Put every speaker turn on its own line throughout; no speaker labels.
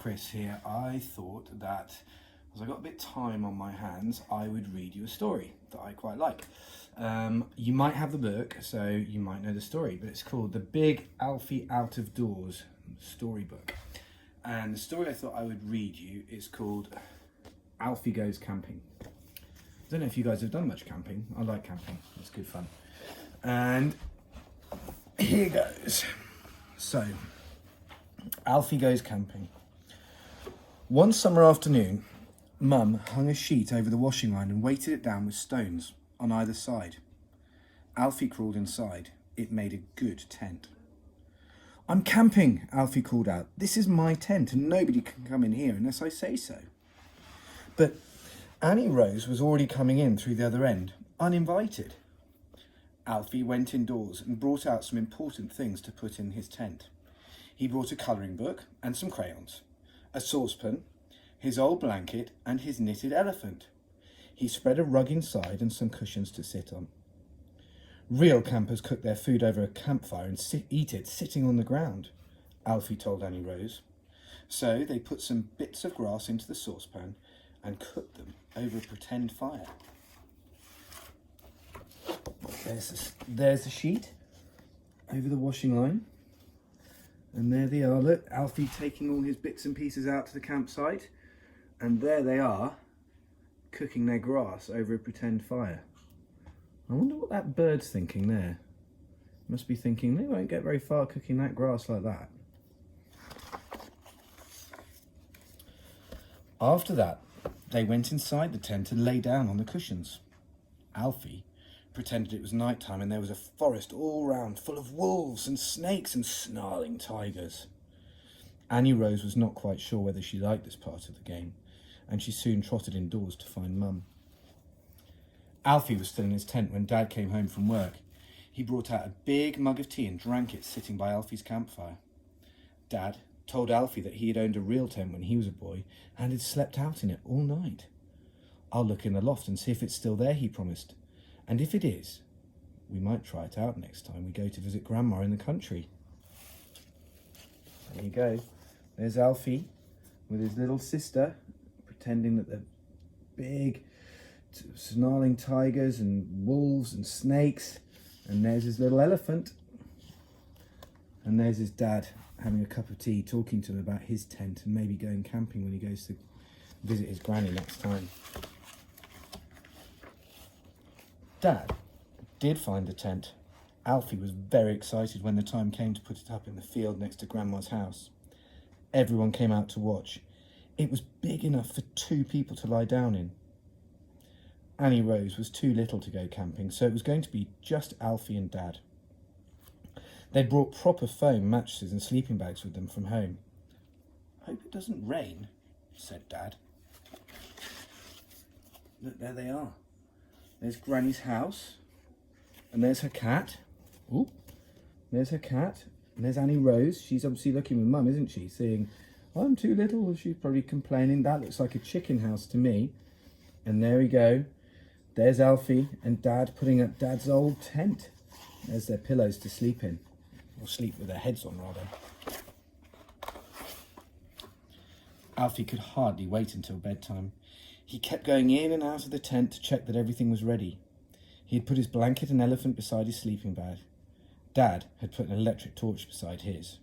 Chris here. I thought that as I got a bit of time on my hands, I would read you a story that I quite like. You might have the book, so you might know the story, but it's called The Big Alfie Out of Doors Storybook. And the story I thought I would read you is called Alfie Goes Camping. I don't know if you guys have done much camping. I like camping, it's good fun. And here goes. So, Alfie Goes Camping. One summer afternoon, Mum hung a sheet over the washing line and weighted it down with stones on either side. Alfie crawled inside. It made a good tent. "I'm camping," Alfie called out. "This is my tent and nobody can come in here unless I say so." But Annie Rose was already coming in through the other end, uninvited. Alfie went indoors and brought out some important things to put in his tent. He brought a colouring book and some crayons, a saucepan, his old blanket and his knitted elephant. He spread a rug inside and some cushions to sit on. Real campers cook their food over a campfire and eat it sitting on the ground, Alfie told Annie Rose. So they put some bits of grass into the saucepan and cooked them over a pretend fire. There's the sheet over the washing line. And there they are, look, Alfie taking all his bits and pieces out to the campsite. And there they are, cooking their grass over a pretend fire. I wonder what that bird's thinking there. Must be thinking, they won't get very far cooking that grass like that. After that, they went inside the tent and lay down on the cushions. Alfie pretended it was night time and there was a forest all round full of wolves and snakes and snarling tigers. Annie Rose was not quite sure whether she liked this part of the game, and she soon trotted indoors to find Mum. Alfie was still in his tent when Dad came home from work. He brought out a big mug of tea and drank it sitting by Alfie's campfire. Dad told Alfie that he had owned a real tent when he was a boy and had slept out in it all night. "I'll look in the loft and see if it's still there," he promised. "And if it is, we might try it out next time we go to visit Grandma in the country." There you go. There's Alfie with his little sister, pretending that they're big, snarling tigers and wolves and snakes. And there's his little elephant. And there's his dad having a cup of tea, talking to him about his tent and maybe going camping when he goes to visit his granny next time. Dad did find the tent. Alfie was very excited when the time came to put it up in the field next to Grandma's house. Everyone came out to watch. It was big enough for 2 people to lie down in. Annie Rose was too little to go camping, so it was going to be just Alfie and Dad. They'd brought proper foam mattresses and sleeping bags with them from home. "Hope it doesn't rain," said Dad. Look, there they are. There's Granny's house, and there's her cat. Ooh, there's her cat, and there's Annie Rose. She's obviously looking with Mum, isn't she? Saying, "I'm too little." She's probably complaining. That looks like a chicken house to me. And there we go. There's Alfie and Dad putting up Dad's old tent. There's their pillows to sleep in, or sleep with their heads on, rather. Alfie could hardly wait until bedtime. He kept going in and out of the tent to check that everything was ready. He had put his blanket and elephant beside his sleeping bag. Dad had put an electric torch beside his.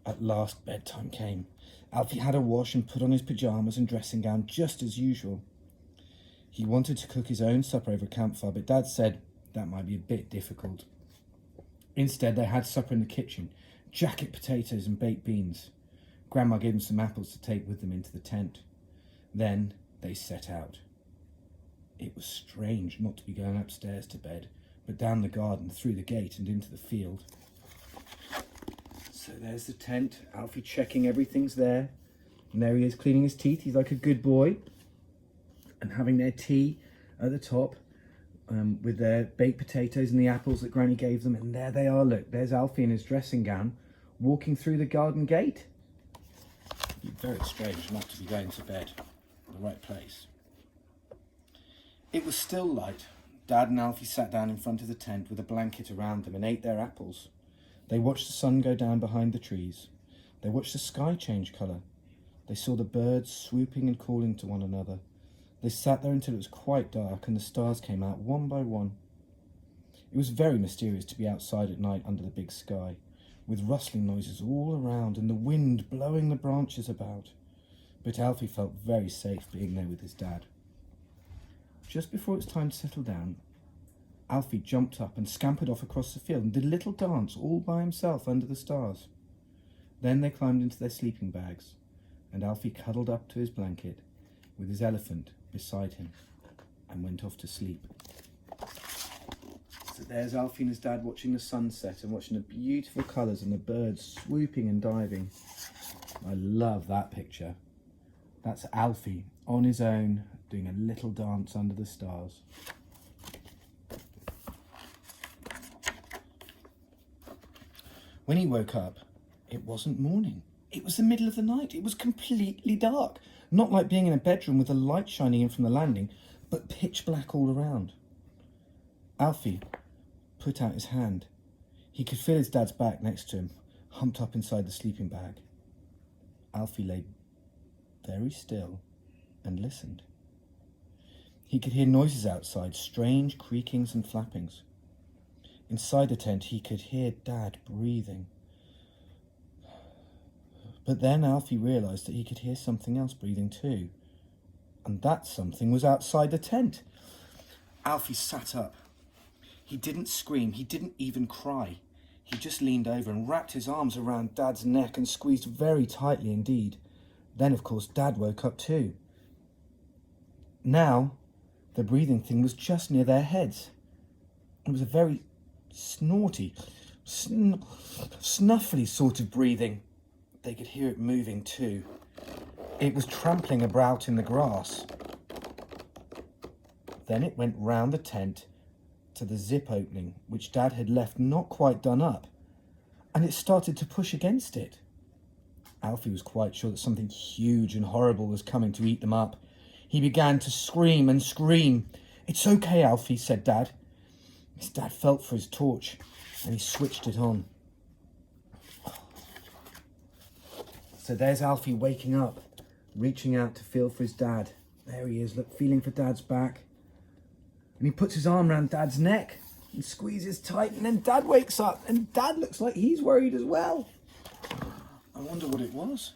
At last bedtime came. Alfie had a wash and put on his pyjamas and dressing gown just as usual. He wanted to cook his own supper over a campfire, but Dad said that might be a bit difficult. Instead, they had supper in the kitchen, jacket potatoes and baked beans. Grandma gave them some apples to take with them into the tent. Then they set out. It was strange not to be going upstairs to bed, but down the garden, through the gate and into the field. So there's the tent, Alfie checking everything's there. And there he is cleaning his teeth, he's like a good boy. And having their tea at the top with their baked potatoes and the apples that Granny gave them. And there they are, look, there's Alfie in his dressing gown walking through the garden gate. Very strange not to be going to bed in the right place. It was still light. Dad and Alfie sat down in front of the tent with a blanket around them and ate their apples. They watched the sun go down behind the trees. They watched the sky change colour. They saw the birds swooping and calling to one another. They sat there until it was quite dark and the stars came out one by one. It was very mysterious to be outside at night under the big sky, with rustling noises all around and the wind blowing the branches about. But Alfie felt very safe being there with his dad. Just before it was time to settle down, Alfie jumped up and scampered off across the field and did a little dance all by himself under the stars. Then they climbed into their sleeping bags, and Alfie cuddled up to his blanket with his elephant beside him and went off to sleep. So there's Alfie and his dad watching the sunset and watching the beautiful colours and the birds swooping and diving. I love that picture. That's Alfie on his own doing a little dance under the stars. When he woke up, it wasn't morning. It was the middle of the night. It was completely dark. Not like being in a bedroom with a light shining in from the landing, but pitch black all around. Alfie put out his hand. He could feel his dad's back next to him, humped up inside the sleeping bag. Alfie lay very still and listened. He could hear noises outside, strange creakings and flappings. Inside the tent, he could hear Dad breathing. But then Alfie realised that he could hear something else breathing too. And that something was outside the tent. Alfie sat up. He didn't scream, he didn't even cry. He just leaned over and wrapped his arms around Dad's neck and squeezed very tightly indeed. Then, of course, Dad woke up too. Now, the breathing thing was just near their heads. It was a very snorty, snuffly sort of breathing. They could hear it moving too. It was trampling about in the grass. Then it went round the tent to the zip opening, which Dad had left not quite done up, and it started to push against it. Alfie was quite sure that something huge and horrible was coming to eat them up. He began to scream and scream. "It's okay, Alfie," said Dad. His dad felt for his torch and he switched it on. So there's Alfie waking up, reaching out to feel for his dad. There he is, look, feeling for Dad's back. And he puts his arm around Dad's neck and squeezes tight, and then Dad wakes up and Dad looks like he's worried as well. I wonder what it was.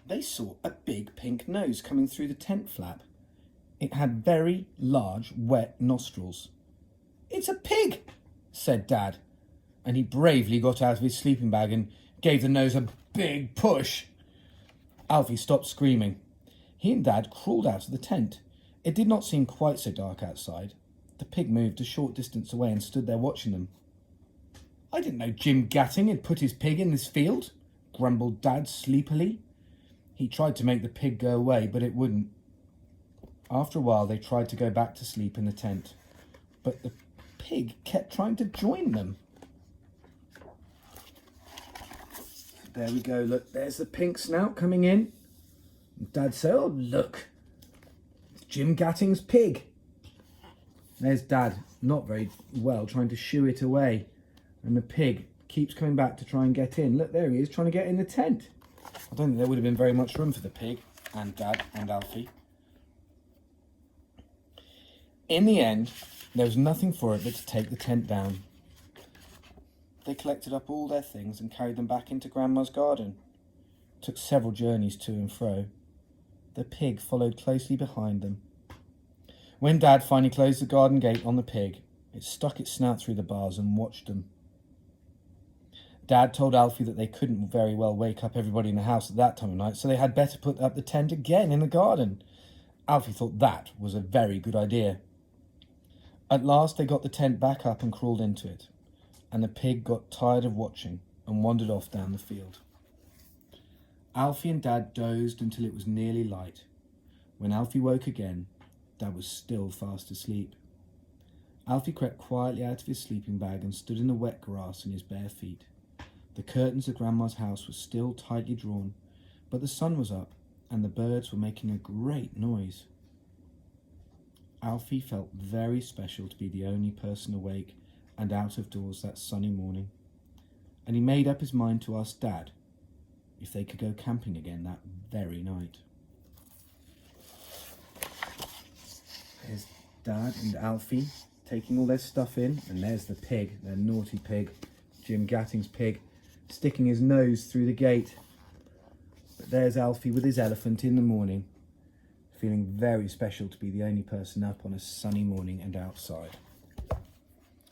They saw a big pink nose coming through the tent flap. It had very large, wet nostrils. "It's a pig," said Dad, and he bravely got out of his sleeping bag and gave the nose a big push. Alfie stopped screaming. He and Dad crawled out of the tent. It did not seem quite so dark outside. The pig moved a short distance away and stood there watching them. "I didn't know Jim Gatting had put his pig in this field," grumbled Dad sleepily. He tried to make the pig go away, but it wouldn't. After a while, they tried to go back to sleep in the tent, but the pig kept trying to join them. There we go, look, there's the pink snout coming in. And Dad said, "Oh, look, it's Jim Gatting's pig." There's Dad, not very well, trying to shoo it away. And the pig keeps coming back to try and get in. Look, there he is, trying to get in the tent. I don't think there would have been very much room for the pig and Dad and Alfie. In the end, there was nothing for it but to take the tent down. They collected up all their things and carried them back into Grandma's garden. It took several journeys to and fro. The pig followed closely behind them. When Dad finally closed the garden gate on the pig, it stuck its snout through the bars and watched them. Dad told Alfie that they couldn't very well wake up everybody in the house at that time of night, so they had better put up the tent again in the garden. Alfie thought that was a very good idea. At last they got the tent back up and crawled into it, and the pig got tired of watching and wandered off down the field. Alfie and Dad dozed until it was nearly light. When Alfie woke again, Dad was still fast asleep. Alfie crept quietly out of his sleeping bag and stood in the wet grass in his bare feet. The curtains of Grandma's house were still tightly drawn, but the sun was up and the birds were making a great noise. Alfie felt very special to be the only person awake and out of doors that sunny morning, and he made up his mind to ask Dad if they could go camping again that very night. There's Dad and Alfie taking all their stuff in, and there's the pig, their naughty pig, Jim Gatting's pig, sticking his nose through the gate. But there's Alfie with his elephant in the morning, feeling very special to be the only person up on a sunny morning and outside.